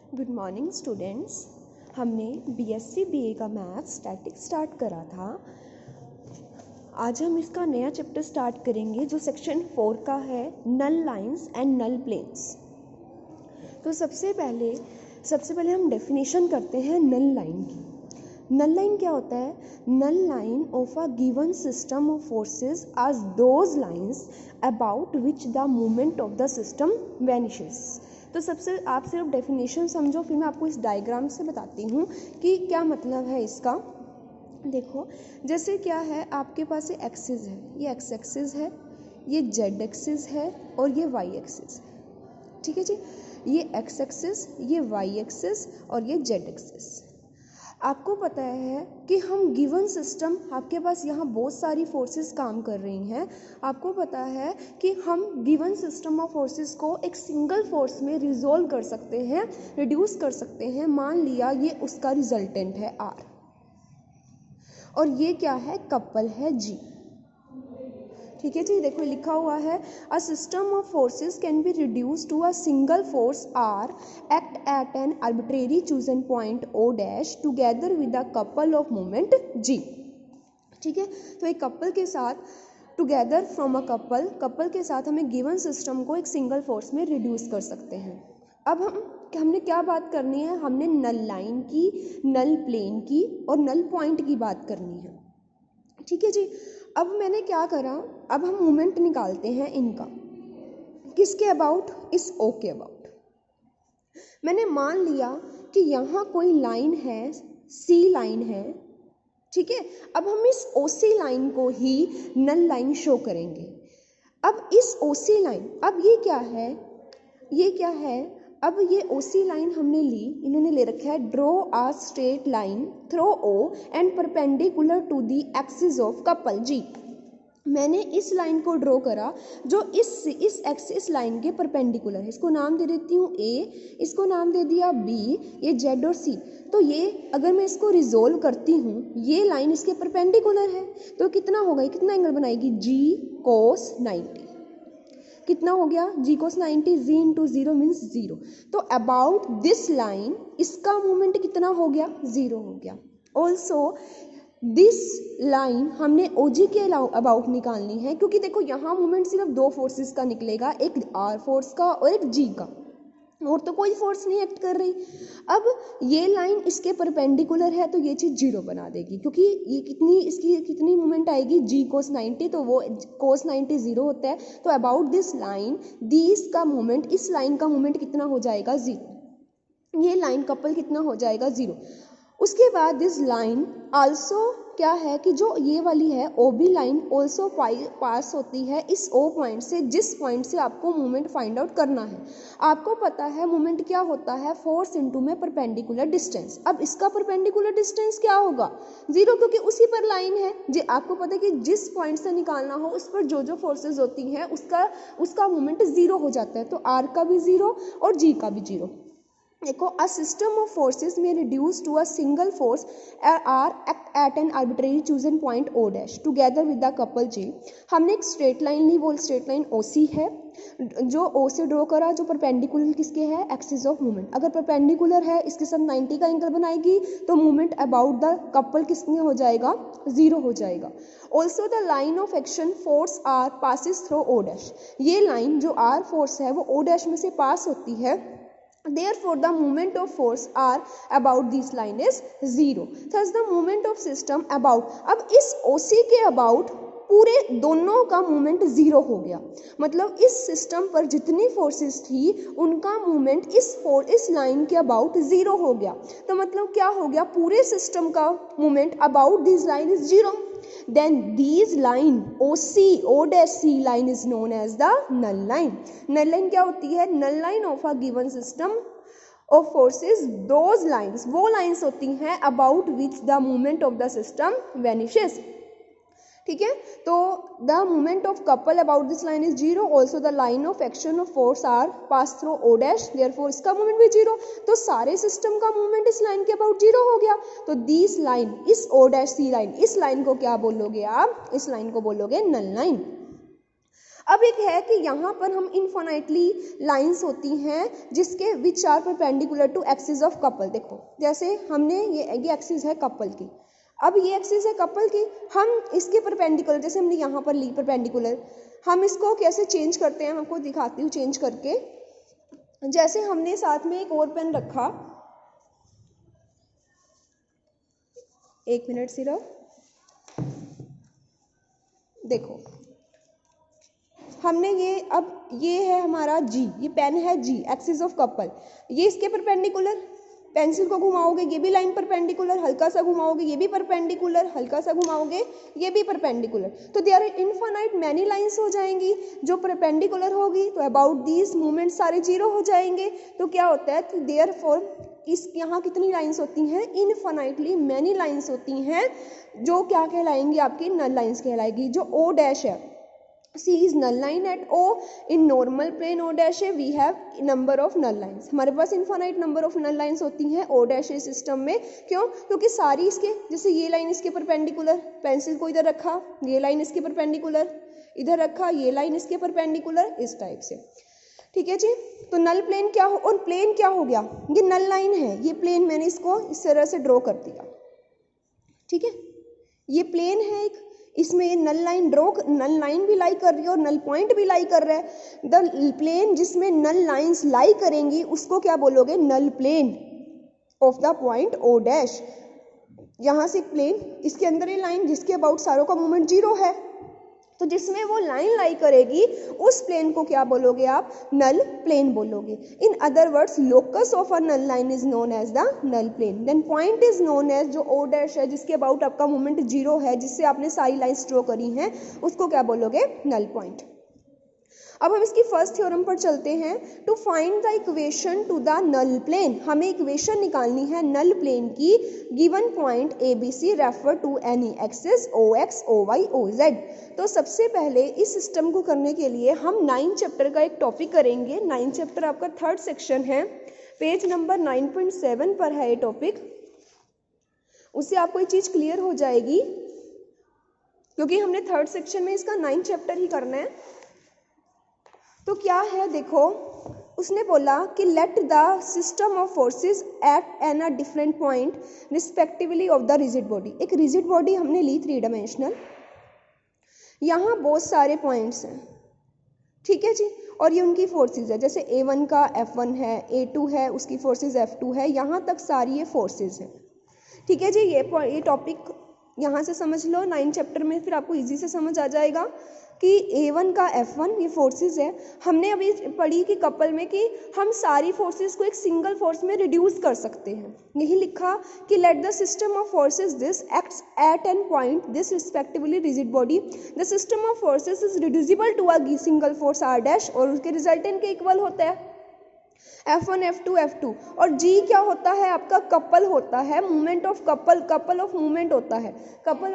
Good morning students. हमने BSc BA का maths statics start करा था। आज हम इसका नया चैप्टर स्टार्ट करेंगे जो सेक्शन 4 का है, नल लाइंस एंड नल प्लेन्स। तो सबसे पहले हम डेफिनेशन करते हैं नल लाइन की। नल लाइन क्या होता है? Null line of a given system of forces are those lines about which the movement of the system vanishes. तो सबसे आप सिर्फ डेफिनेशन समझो, फिर मैं आपको इस डायग्राम से बताती हूँ कि क्या मतलब है इसका। देखो, जैसे क्या है, आपके पास ये एक्सिस है, ये एक्स एक्सिस है, ये जेड एक्सिस है और ये वाई एक्सिस है। ठीक है जी, ये एक्स एक्सिस, ये वाई एक्सिस और ये जेड एक्सिस। आपको पता है कि हम गिवन सिस्टम, आपके पास यहाँ बहुत सारी फोर्सेस काम कर रही हैं। आपको पता है कि हम गिवन सिस्टम ऑफ फोर्सेस को एक सिंगल फोर्स में रिजोल्व कर सकते हैं, रिड्यूस कर सकते हैं। मान लिया ये उसका रिजल्टेंट है आर और ये क्या है? कपल है जी। ठीक है जी, देखो लिखा हुआ है, a system of forces can be reduce to a single force R act at an arbitrary chosen point O dash together with a couple of moment G. ठीक है, तो एक कपल के साथ, टुगेदर फ्रॉम अ कपल के साथ हमें given system को एक सिंगल फोर्स में रिड्यूस कर सकते हैं। अब हमने क्या बात करनी है? हमने नल लाइन की, नल प्लेन की और नल पॉइंट की बात करनी है। ठीक है जी, अब मैंने क्या करा, अब हम मोमेंट निकालते हैं इनका। किसके अबाउट? इस ओ के अबाउट। मैंने मान लिया कि यहाँ कोई लाइन है, सी लाइन है। ठीक है, अब हम इस ओ सी लाइन को ही नल लाइन शो करेंगे। अब इस ओ सी लाइन, अब ये क्या है? ये क्या है? अब ये ओ सी लाइन हमने ली, इन्होंने ले रखा है, draw a straight line through O and perpendicular to the axis of couple G. मैंने इस लाइन को ड्रॉ करा जो इस लाइन के परपेंडिकुलर है। इसको नाम दे देती हूँ ए, इसको नाम दे दिया बी, ये जेड और सी। तो ये अगर मैं इसको रिजोल्व करती हूँ, ये लाइन इसके परपेंडिकुलर है, तो कितना होगा? कितना एंगल बनाएगी? जी कोस 90। कितना हो गया? जी कोस 90, जी इंटू जीरो मीन्स जीरो। तो अबाउट दिस लाइन इसका मोमेंट कितना हो गया? जीरो हो गया। ऑल्सो दिस लाइन हमने ओजी के अबाउट निकालनी है, क्योंकि देखो यहाँ मोमेंट सिर्फ दो फोर्सेस का निकलेगा, एक आर फोर्स का और एक जी का, और तो कोई फोर्स नहीं एक्ट कर रही। अब ये लाइन इसके परपेंडिकुलर है, तो ये चीज़ जीरो बना देगी, क्योंकि ये इसकी कितनी मोमेंट आएगी? जी कोस 90, तो वो कोस 90 जीरो होता है। तो अबाउट दिस लाइन, दिस का मोमेंट, इस लाइन का मोमेंट कितना हो जाएगा? जीरो। ये लाइन कपल कितना हो जाएगा? जीरो। उसके बाद दिस लाइन आल्सो क्या है कि जो ये वाली है O B line also pass होती है इस ओ पॉइंट से, जिस पॉइंट से आपको मोमेंट फाइंड आउट करना है। आपको पता है मोमेंट क्या होता है? फोर्स इनटू में परपेंडिकुलर डिस्टेंस। अब इसका परपेंडिकुलर डिस्टेंस क्या होगा? जीरो, क्योंकि उसी पर लाइन है जी। आपको पता है कि जिस पॉइंट से निकालना हो उस पर जो फोर्सेज होती हैं उसका मोमेंट जीरो हो जाता है। तो आर का भी जीरो और जी का भी जीरो। देखो, अ सिस्टम ऑफ फोर्सेस में reduce to a single force R act at an arbitrary chosen point O dash together with the couple G. हमने एक स्ट्रेट लाइन ली, वो स्ट्रेट लाइन ओ सी है, जो ओ से ड्रॉ करा, जो परपेंडिकुलर किसके है? Axis of movement. अगर परपेंडिकुलर है, इसके साथ 90 का एंगल बनाएगी, तो मूवमेंट अबाउट द कपल किसमें हो जाएगा? जीरो हो जाएगा। Also the line of action force are passes through O dash. ये लाइन जो आर फोर्स है वो ओ डैश में से पास होती है, therefore the moment of force r about this line is zero. thus the moment of system about, अब इस OC के about पूरे दोनों का मूवमेंट जीरो हो गया। मतलब इस सिस्टम पर जितनी फोर्सेस थी उनका मूवमेंट इस लाइन के अबाउट जीरो हो गया। तो मतलब क्या हो गया? पूरे सिस्टम का movement about this line is zero. Then these line OC, O dash C line is known as the null line. Null line क्या होती है? Null line of a given system of forces, those lines, वो lines होती हैं about which the movement of the system vanishes. ठीक है, तो the moment of couple about this line is zero. Also the line of action of force are pass through O dash, therefore इसका moment भी zero. तो सारे system का moment इस line के अबाउट जीरो हो गया। तो दिस लाइन, इस ओ डैश सी लाइन, इस लाइन को क्या बोलोगे आप? इस लाइन को बोलोगे नल लाइन। अब एक है कि यहाँ पर हम इनफाइनाइटली लाइंस होती हैं जिसके which are perpendicular to axis of couple. देखो जैसे हमने ये एक्सिस है कपल की, अब ये एक्सिस है कपल की, हम इसके परपेंडिकुलर, जैसे हमने यहाँ पर ली परपेंडिकुलर, हम इसको कैसे चेंज करते हैं, मैं आपको दिखाती हूँ चेंज करके। जैसे हमने साथ में एक और पेन रखा, एक मिनट सिर्फ, देखो हमने ये, अब ये है हमारा जी, ये पेन है जी, एक्सिस ऑफ कपल, ये इसके परपेंडिकुलर, पेंसिल को घुमाओगे ये भी लाइन परपेंडिकुलर, हल्का सा घुमाओगे ये भी परपेंडिकुलर, हल्का सा घुमाओगे ये भी परपेंडिकुलर, तो there are infinite many lines हो जाएंगी जो परपेंडिकुलर होगी, तो अबाउट दीज मूवमेंट सारे जीरो हो जाएंगे। तो क्या होता है कि देयर फॉर इस यहाँ कितनी लाइंस होती हैं, इनफाइनाइटली मैनी लाइंस होती हैं जो क्या कहलाएंगी, आपकी नल लाइंस कहलाएगी। जो ओ डैश है, C is null line at O, in normal plane O dash है, we have number of null lines, हमारे पास infinite number of null lines होती हैं O dash सिस्टम में। क्यों? क्योंकि सारी इसके, जैसे ये लाइन इसके परपेंडिकुलर, पेंसिल को इधर रखा, ये लाइन इसके परपेंडिकुलर, इधर रखा, ये लाइन इसके परपेंडिकुलर, इस टाइप से। ठीक है जी, तो नल प्लेन क्या हो, और प्लेन क्या हो गया, ये नल लाइन है, ये प्लेन मैंने इसको इस तरह से ड्रॉ कर दिया। ठीक है, ये प्लेन है एक, इसमें ये नल लाइन ड्रॉ, नल लाइन भी लाई कर रही है और नल पॉइंट भी लाई कर रहा है। द प्लेन जिसमें नल लाइंस लाई करेंगी उसको क्या बोलोगे, null plane of the point O dash. यहाँ से प्लेन, इसके अंदर ये लाइन जिसके अबाउट सारों का मूवमेंट जीरो है, तो जिसमें वो लाइन लाई करेगी उस प्लेन को क्या बोलोगे आप, नल प्लेन बोलोगे। In other words locus of a null line is known as the null plane. Then point is known as, जो ओ डैश है जिसके अबाउट आपका मूवमेंट जीरो है, जिससे आपने सारी लाइंस ड्रॉ करी हैं, उसको क्या बोलोगे, नल पॉइंट। अब हम इसकी फर्स्ट थ्योरम पर चलते हैं। To find the equation to the null plane, हमें इक्वेशन निकालनी है नल प्लेन की। Given point A B C refer to any axis O X O Y O Z. तो सबसे पहले इस सिस्टम को करने के लिए हम 9 चैप्टर का एक टॉपिक करेंगे। 9 चैप्टर आपका थर्ड सेक्शन है, पेज नंबर 9.7 पर है ये टॉपिक। उससे आपको ये चीज़ क्लियर हो जाएगी क्योंकि हमने थर्ड सेक्शन में इसका 9 चैप्टर ही करना है। तो क्या है देखो, उसने बोला कि let the system of forces act an a different point respectively of the rigid body. एक रिजिड बॉडी हमने ली 3 डायमेंशनल, यहाँ बहुत सारे पॉइंट्स हैं, ठीक है जी, और ये उनकी फोर्सेस है। जैसे A1 का F1 है, A2 है, उसकी फोर्सेस F2 है, यहाँ तक सारी ये फोर्सेस हैं। ठीक है जी, ये टॉपिक यहाँ से समझ लो, 9 चैप्टर में फिर आपको इजी से समझ आ जाएगा कि A1 का F1 ये फोर्सेस है। हमने अभी पढ़ी कि कपल में कि हम सारी फोर्सेस को एक सिंगल फोर्स में रिड्यूस कर सकते हैं। यही लिखा कि let the system of forces this acts at an point this respectively rigid body, the system of forces is reducible to a single force R dash, और उसके रिजल्टेंट के इक्वल होता है F1 F2 F2। और G क्या होता है आपका, कपल होता है, movement of couple, couple of movement होता है, कपल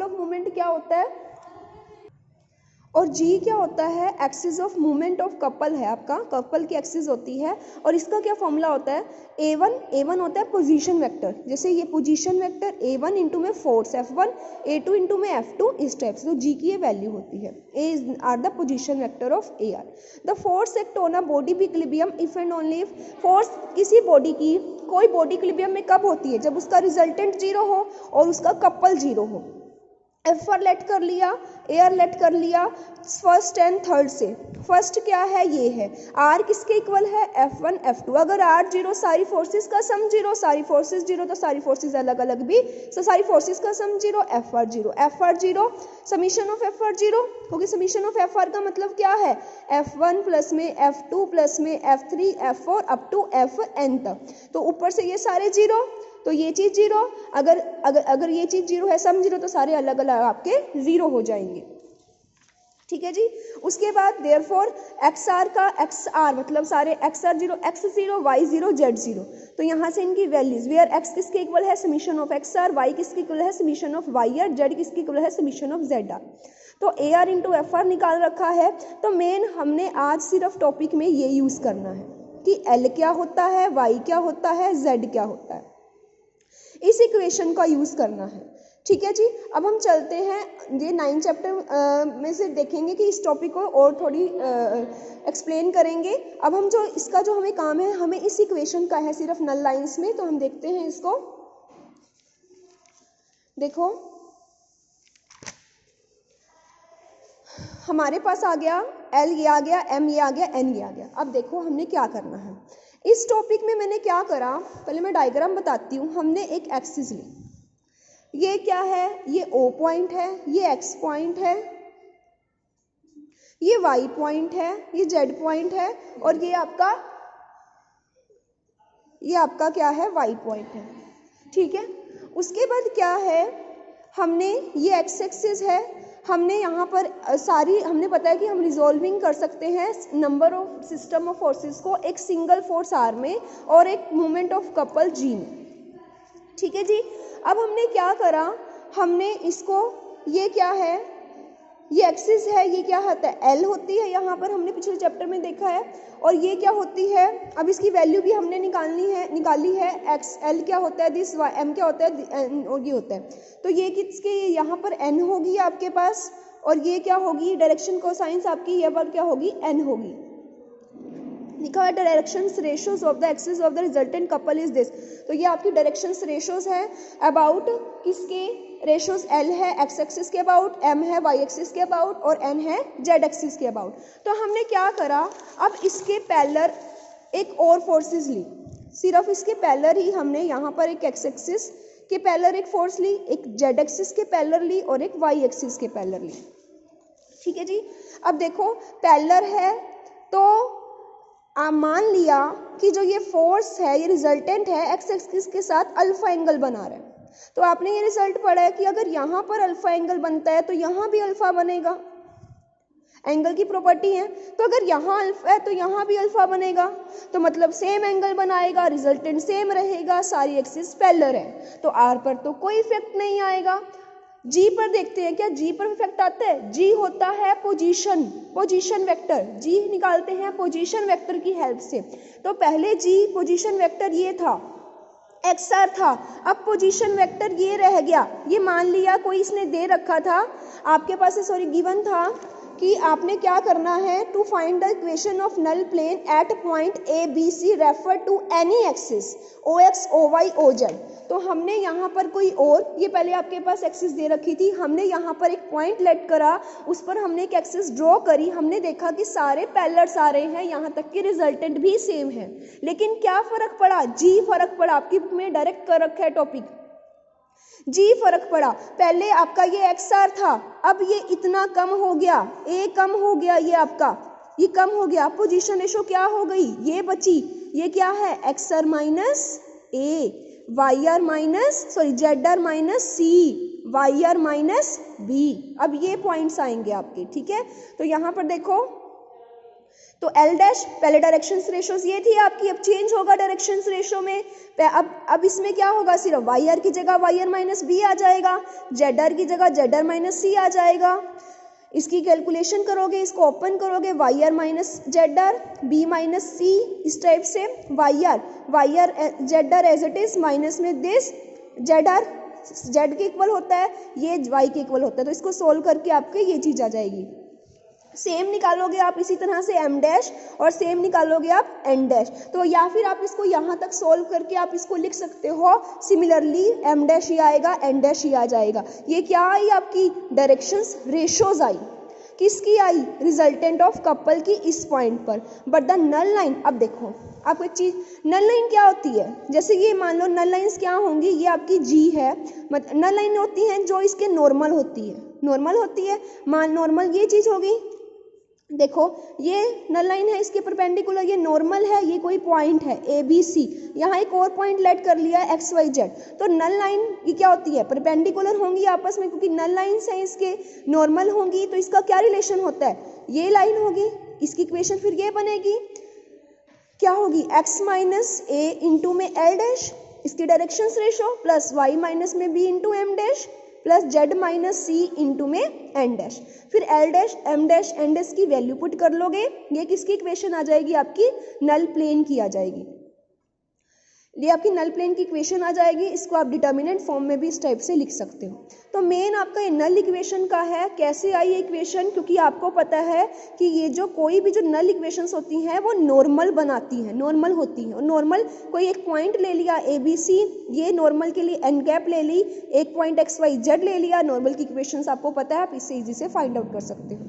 ऑफ मूवमेंट क्या होता है, और G क्या होता है, axis of movement of couple है आपका, कपल की एक्सिस होती है। और इसका क्या फॉर्मूला होता है, A1 होता है पोजीशन वेक्टर, जैसे ये पोजीशन वेक्टर A1 इंटू में फोर्स F1, A2 इंटू में F2, इस टाइप से। तो G की ये वैल्यू होती है, A are the position vector of AR। The force act on a body equilibrium if and only if, force किसी बॉडी की, कोई बॉडी इक्विलिब्रियम में कब होती है, जब उसका रिजल्टेंट जीरो हो और उसका कपल जीरो हो। F1 लेट कर लिया, AR लेट कर लिया फर्स्ट एंड थर्ड से। फर्स्ट क्या है, ये है R किसके इक्वल है, F1 F2। अगर R जीरो, सारी फोर्सेस का सम जीरो, सारी फोर्सेस जीरो, तो सारी फोर्सेस अलग अलग भी, तो सारी फोर्सेस का sum zero, FR zero, FR zero, summation of FR zero, क्योंकि समीशन ऑफ FR का मतलब क्या है, F1 प्लस में F2 प्लस में F3 F4 up to Fn तक। तो ऊपर से ये सारे जीरो, तो ये चीज़ जीरो, अगर ये चीज़ जीरो है, सम जीरो, तो सारे अलग अलग आपके जीरो हो जाएंगे। ठीक है जी, उसके बाद देयरफॉर XR का XR मतलब सारे XR zero, X zero, Y zero, Z zero. तो यहाँ से इनकी वैल्यूज, वेयर X किसके इक्वल है, समीशन ऑफ XR, Y किसके इक्वल है, समीशन ऑफ YR, Z किसके इक्वल है, समीशन ऑफ ZR। तो AR इंटू FR निकाल रखा है। तो मेन हमने आज सिर्फ टॉपिक में ये यूज़ करना है कि L क्या होता है, Y क्या होता है, Z क्या होता है, इस इक्वेशन का यूज़ करना है। ठीक है जी। अब हम चलते हैं, ये 9 चैप्टर में से देखेंगे कि इस टॉपिक को और थोड़ी एक्सप्लेन करेंगे। अब हम जो इसका जो हमें काम है, हमें इस इक्वेशन का है सिर्फ नल लाइंस में, तो हम देखते हैं इसको। देखो हमारे पास आ गया L ये आ गया, M ये आ गया, N ये आ गया। अब देखो हमने क्या करना है इस टॉपिक में। मैंने क्या करा, पहले मैं डायग्राम बताती हूँ। हमने एक एक्सिस ली, ये क्या है, ये O पॉइंट है, ये X पॉइंट है, ये Y पॉइंट है, ये Z पॉइंट है, और ये आपका क्या है, Y पॉइंट है। ठीक है, उसके बाद क्या है, हमने ये एक्स एक्सिस है, हमने यहाँ पर हमने पता है कि हम रिजॉल्विंग कर सकते हैं number of system of forces को एक सिंगल फोर्स R में और एक मोमेंट ऑफ कपल G में। ठीक है जी। अब हमने क्या करा, हमने इसको, ये क्या है, ये एक्सिस है, ये क्या होता है, L होती है, यहाँ पर हमने पिछले चैप्टर में देखा है, और ये क्या होती है, अब इसकी वैल्यू भी हमने निकाली है। एक्स L क्या होता है, दिस M क्या होता है, और ये होता है, तो ये किसके, यहाँ पर N होगी आपके पास, और ये क्या होगी, डायरेक्शन कोसाइंस आपकी यहाँ पर क्या होगी, N होगी। लिखा है directions ratios of the axis of the resultant couple is this. तो ये आपकी डायरेक्शंस रेशियोज है अबाउट किसके, रेशियोज L है एक्स एक्सिस के अबाउट, M है वाई एक्सिस के अबाउट, और N है जेड एक्सिस के अबाउट। तो हमने क्या करा, अब इसके पैरेलल एक और फोर्सेस ली, सिर्फ इसके पैरेलल ही हमने यहाँ पर एक एक्स एक्सिस के पैरेलल एक फोर्स ली, एक जेड एक्सिस के पैरेलल ली, और एक वाई एक्सिस के पैरेलल ली। ठीक है जी। अब देखो पैरेलल है, तो आप मान लिया कि जो ये फोर्स है, ये रिजल्टेंट है, एक्स एक्सिस के साथ अल्फा एंगल बना रहा है। तो आपने ये रिजल्ट पढ़ा है कि अगर यहाँ पर अल्फा एंगल बनता है तो यहाँ भी अल्फा बनेगा, एंगल की प्रॉपर्टी है। तो अगर यहाँ अल्फा है तो यहाँ भी अल्फा बनेगा, तो मतलब सेम एंगल बनाएगा, रिजल्टेंट सेम रहेगा, सारी एक्सिस पैरेलल है, तो आर पर तो कोई इफेक्ट नहीं आएगा। जी पर देखते हैं, क्या जी पर इफेक्ट आता है, जी होता है पोजीशन वेक्टर, जी निकालते हैं पोजीशन वेक्टर की हेल्प से। तो पहले जी पोजीशन वेक्टर ये था, XR था, अब पोजीशन वेक्टर ये रह गया। ये मान लिया कोई इसने दे रखा था आपके पास, गिवन था कि आपने क्या करना है, to find the equation of null plane at point ABC refer to any axis OX OY OZ। तो हमने यहाँ पर कोई और, ये पहले आपके पास एक्सिस दे रखी थी, हमने यहाँ पर एक पॉइंट लेट करा, उस पर हमने एक एक्सिस ड्रॉ करी, हमने देखा कि सारे पैरेलल आ रहे हैं, यहाँ तक कि रिजल्टेंट भी सेम है। लेकिन क्या फर्क पड़ा, जी फर्क पड़ा। आपकी बुक में डायरेक्ट कर रखा है टॉपिक, जी फर्क पड़ा। पहले आपका ये XR था, अब ये इतना कम हो गया, A कम हो गया, ये आपका ये कम हो गया, पोजीशन रेशो क्या हो गई, ये बची, ये क्या है, XR minus A, YR minus ZR minus C, YR minus B। अब ये पॉइंट्स आएंगे आपके, ठीक है। तो यहाँ पर देखो, तो L डैश पहले डायरेक्शंस रेशोज ये थी आपकी, अब चेंज होगा डायरेक्शंस रेशो में। अब इसमें क्या होगा, सिर्फ YR की जगह YR माइनस B आ जाएगा, ZR की जगह ZR माइनस C आ जाएगा। इसकी कैलकुलेशन करोगे, इसको ओपन करोगे, YR minus ZR B minus C, इस टाइप से YR ZR as it is, minus में दिस ZR Z के इक्वल होता है, ये Y के इक्वल होता है। तो इसको सोल्व करके आपके ये चीज आ जाएगी। सेम निकालोगे आप इसी तरह से M डैश, और सेम निकालोगे आप N डैश। तो या फिर आप इसको यहाँ तक सोल्व करके आप इसको लिख सकते हो सिमिलरली, M डैश ही आएगा, N डैश ही आ जाएगा। ये क्या आई आपकी, डायरेक्शंस रेशोज आई, किसकी आई, रिजल्टेंट ऑफ कपल की इस पॉइंट पर। बट द नल लाइन, अब देखो आपको एक चीज, नल लाइन क्या होती है, जैसे ये मान लो नल लाइन्स क्या होंगी, ये आपकी G है, नल लाइन होती हैं जो इसके नॉर्मल होती है, मान नॉर्मल ये चीज होगी। देखो ये नल लाइन है, इसके परपेंडिकुलर ये नॉर्मल है, ये कोई पॉइंट है ABC, यहाँ एक और पॉइंट लेट कर लिया XYZ। तो नल लाइन ये क्या होती है, परपेंडिकुलर होंगी आपस में, क्योंकि नल लाइन्स हैं इसके, नॉर्मल होंगी, तो इसका क्या रिलेशन होता है, ये लाइन होगी, इसकी इक्वेशन फिर ये बनेगी, क्या होगी, x माइनस A इंटू में L डैश, इसकी directions ratio, plus Y minus में B into M dash, plus Z minus C into में N डैश। फिर L dash M dash N dash की वैल्यू पुट कर लोगे, ये किसकी इक्वेशन आ जाएगी, आपकी नल प्लेन की आ जाएगी। ये आपकी नल प्लेन की इक्वेशन आ जाएगी। इसको आप डिटर्मिनेंट फॉर्म में भी इस टाइप से लिख सकते हो। तो मेन आपका ये नल इक्वेशन का है। कैसे आई ये इक्वेशन? क्योंकि आपको पता है कि ये जो कोई भी जो नल इक्वेशंस होती हैं वो नॉर्मल बनाती हैं, नॉर्मल होती हैं। और नॉर्मल कोई एक पॉइंट ले लिया ABC, ये नॉर्मल के लिए n गैप ले ली, एक पॉइंट XYZ ले लिया, नॉर्मल की इक्वेशंस आपको पता है, आप इससे इजी से फाइंड आउट कर सकते हो।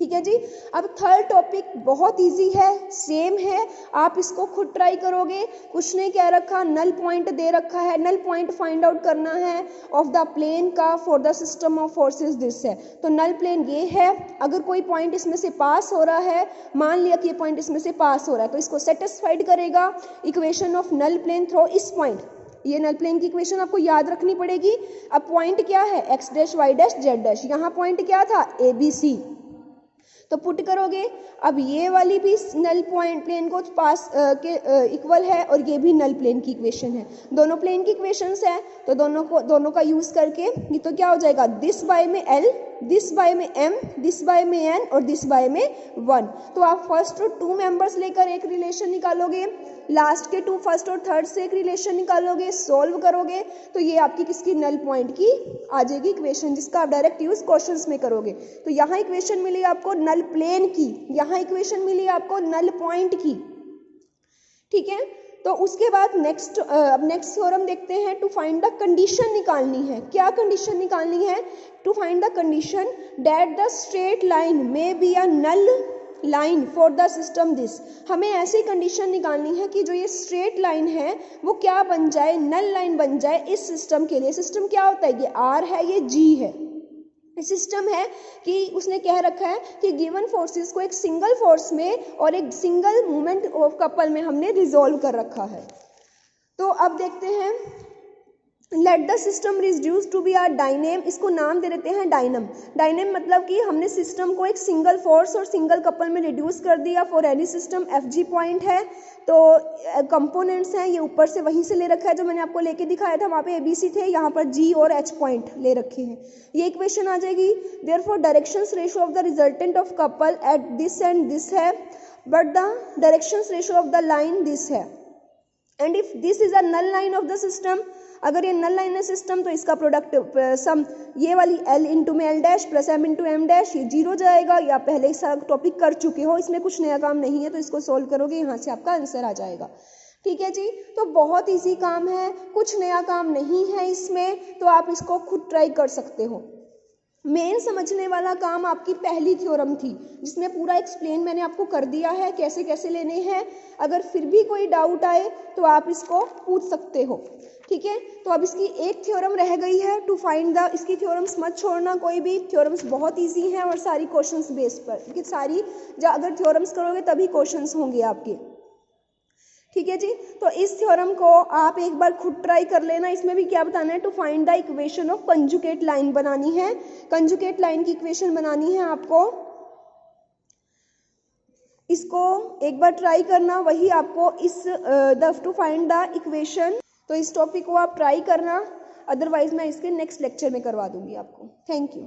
ठीक है जी। अब थर्ड टॉपिक बहुत इजी है, सेम है, आप इसको खुद ट्राई करोगे। कुछ नहीं कह रखा, नल पॉइंट दे रखा है, नल पॉइंट फाइंड आउट करना है ऑफ द प्लेन का for the system of forces this है। तो नल प्लेन ये है, अगर कोई पॉइंट इसमें से पास हो रहा है, मान लिया कि ये पॉइंट इसमें से पास हो रहा है, तो इसको सेटिस्फाइड करेगा equation of null plane through इस पॉइंट। ये नल प्लेन की इक्वेशन आपको याद रखनी पड़ेगी। अब पॉइंट क्या है? x dash y dash z dash. यहाँ पॉइंट क्या था? ABC। तो पुट करोगे, अब ये वाली भी नल पॉइंट प्लेन को पास के इक्वल है और ये भी नल प्लेन की इक्वेशन है। दोनों प्लेन की इक्वेशंस है, तो दोनों का यूज करके ये तो क्या हो जाएगा? दिस बाय में L, दिस बाय में M, दिस बाय में N और दिस बाय में 1। तो आप फर्स्ट और 2 मेंबर्स लेकर एक रिलेशन निकालोगे, लास्ट के 2 फर्स्ट और थर्ड से एक रिलेशन निकालोगे, सोल्व करोगे, तो ये आपकी किसकी? नल पॉइंट की आ जाएगी इक्वेशन, जिसका आप डायरेक्ट यूज क्वेश्चंस में करोगे। तो यहाँ इक्वेशन मिली आपको नल प्लेन की, यहाँ इक्वेशन मिली आपको नल पॉइंट की। ठीक है, तो उसके बाद नेक्स्ट थ्योरम देखते हैं। टू फाइंड द कंडीशन निकालनी है। क्या कंडीशन निकालनी है? To find the condition that the straight line may be a null line for the system this. हमें ऐसी कंडीशन निकालनी है कि जो ये स्ट्रेट लाइन है वो क्या बन जाए? नल लाइन बन जाए इस सिस्टम के लिए। सिस्टम क्या होता है? ये R है, ये G है। सिस्टम है कि उसने कह रखा है कि गिवन फोर्सेस को एक सिंगल फोर्स में और एक सिंगल मूवमेंट ऑफ कपल में हमने रिजॉल्व कर रखा है। तो अब देखते हैं, let the system reduce to be R dyname. इसको नाम दे देते हैं डायनम। डायनेम मतलब कि हमने सिस्टम को एक सिंगल फोर्स और सिंगल कपल में रिड्यूस कर दिया for any system. FG point है, तो कंपोनेंट्स हैं, ये ऊपर से वहीं से ले रखा है जो मैंने आपको लेके दिखाया था, वहाँ पे ABC थे, यहाँ पर G और H पॉइंट ले रखे हैं। ये इक्वेशन आ जाएगी। Therefore directions ratio of the resultant of couple at this and this है, but the directions ratio of the line this है। And if this is a null line of the system, अगर ये नल line है system, तो इसका product सम ये वाली L into में L dash plus M into M dash, ये 0 जाएगा। या पहले सारा टॉपिक कर चुके हो, इसमें कुछ नया काम नहीं है, तो इसको सोल्व करोगे, यहाँ से आपका आंसर आ जाएगा। ठीक है जी, तो बहुत इजी काम है, कुछ नया काम नहीं है इसमें, तो आप इसको खुद ट्राई कर सकते हो। मेन समझने वाला काम आपकी पहली थ्योरम थी, जिसमें पूरा एक्सप्लेन मैंने आपको कर दिया है कैसे कैसे लेने हैं। अगर फिर भी कोई डाउट आए तो आप इसको पूछ सकते हो। ठीक है, तो अब इसकी एक थ्योरम रह गई है, टू फाइंड द। इसकी थ्योरम्स मत छोड़ना, कोई भी थ्योरम्स बहुत इजी हैं और सारी क्वेश्चंस बेस पर, क्योंकि सारी अगर थ्योरम्स करोगे तभी क्वेश्चंस होंगे आपके। ठीक है जी, तो इस थ्योरम को आप एक बार खुद ट्राई कर लेना। इसमें भी क्या बताना है? To find the equation of conjugate line बनानी है। कंजुगेट लाइन की इक्वेशन बनानी है आपको, इसको एक बार ट्राई करना, वही आपको इस टू फाइंड द इक्वेशन, तो इस टॉपिक को आप ट्राई करना, अदरवाइज मैं इसके नेक्स्ट लेक्चर में करवा दूंगी आपको। Thank you.